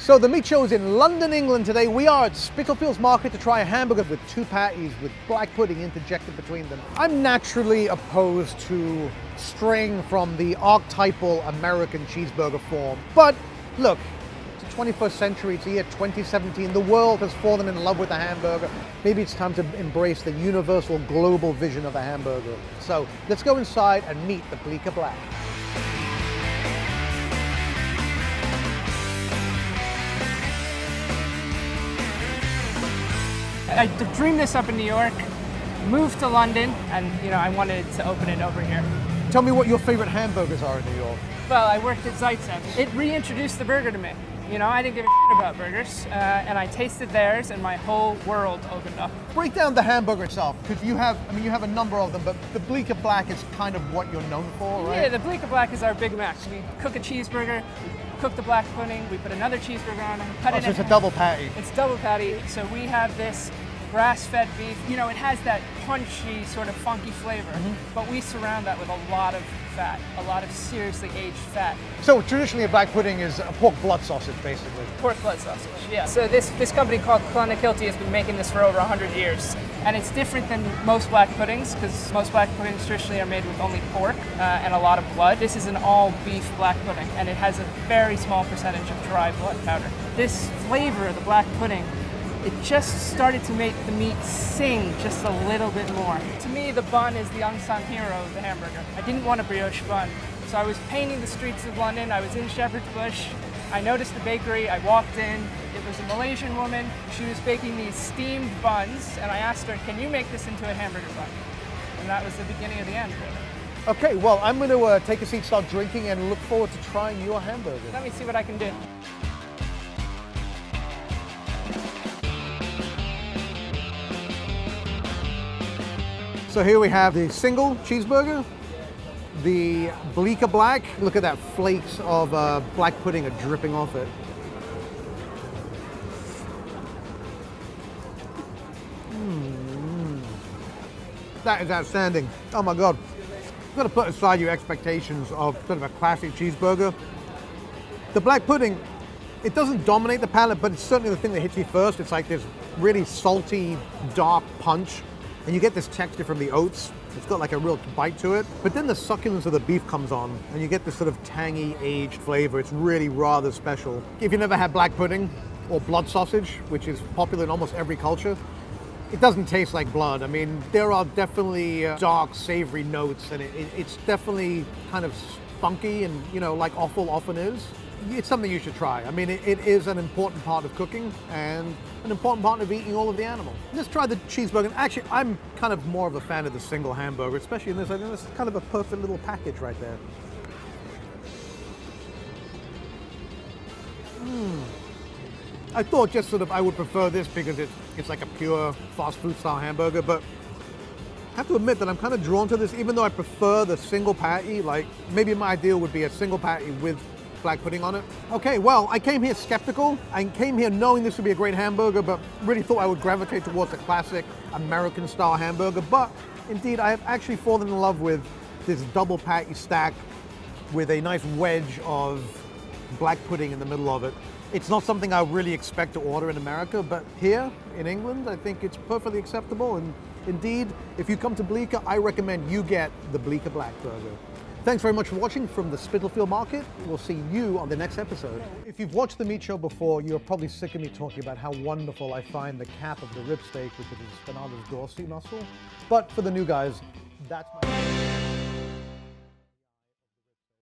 So the meat show is in London, England today. We are at Spitalfields Market to try a hamburger with 2 patties with black pudding interjected between them. I'm naturally opposed to straying from the archetypal American cheeseburger form. But look, it's the 21st century, it's the year 2017. The world has fallen in love with the hamburger. Maybe it's time to embrace the universal global vision of a hamburger. So let's go inside and meet the Bleecker Black. I dreamed this up in New York, moved to London, and I wanted to open it over here. Tell me what your favorite hamburgers are in New York. Well, I worked at Zaitsev. It reintroduced the burger to me. I didn't give a shit about burgers, and I tasted theirs, and my whole world opened up. Break down the hamburger itself, because you have a number of them, but the Bleecker Black is kind of what you're known for, right? Yeah, the Bleecker Black is our Big Mac. We cook a cheeseburger, we cook the black pudding, we put another cheeseburger on it, cut it in. So it's a double patty. It's double patty. So we have this grass-fed beef. It has that punchy, sort of funky flavor, but we surround that with a lot of fat, a lot of seriously aged fat. So traditionally a black pudding is a pork blood sausage, basically. Pork blood sausage, yeah. So this company called Clonakilty has been making this for over 100 years. And it's different than most black puddings, because most black puddings traditionally are made with only pork and a lot of blood. This is an all beef black pudding, and it has a very small percentage of dry blood powder. This flavor of the black pudding, it just started to make the meat sing just a little bit more. To me, the bun is the unsung hero of the hamburger. I didn't want a brioche bun, so I was painting the streets of London. I was in Shepherd's Bush. I noticed the bakery. I walked in. It was a Malaysian woman. She was baking these steamed buns, and I asked her, "Can you make this into a hamburger bun?" And that was the beginning of the end, really. Okay, well, I'm going to take a seat, start drinking, and look forward to trying your hamburger. Let me see what I can do. So here we have the single cheeseburger, the Bleecker Black. Look at that, flakes of black pudding are dripping off it. That is outstanding. Oh my God. You've got to put aside your expectations of sort of a classic cheeseburger. The black pudding, it doesn't dominate the palate, but it's certainly the thing that hits you first. It's like this really salty, dark punch. And you get this texture from the oats. It's got like a real bite to it. But then the succulence of the beef comes on, and you get this sort of tangy, aged flavor. It's really rather special. If you never had black pudding or blood sausage, which is popular in almost every culture, it doesn't taste like blood. I mean, there are definitely dark, savory notes, and it's definitely kind of funky and, like offal often is. It's something you should try. I mean, it is an important part of cooking and an important part of eating all of the animal. Let's try the cheeseburger. Actually, I'm kind of more of a fan of the single hamburger, especially in this. I think this is kind of a perfect little package right there. I thought just sort of I would prefer this because it's like a pure fast food style hamburger, but I have to admit that I'm kind of drawn to this, even though I prefer the single patty. Like, maybe my ideal would be a single patty with black pudding on it. Okay, well, I came here skeptical. I came here knowing this would be a great hamburger, but really thought I would gravitate towards a classic American style hamburger. But indeed, I have actually fallen in love with this double patty stack with a nice wedge of black pudding in the middle of it. It's not something I really expect to order in America, but here in England, I think it's perfectly acceptable. And indeed, if you come to Bleecker, I recommend you get the Bleecker Black Burger. Thanks very much for watching from the Spitalfield Market. We'll see you on the next episode. If you've watched the meat show before, you're probably sick of me talking about how wonderful I find the cap of the rib steak, which is the spinatus dorsi muscle. But for the new guys, that's my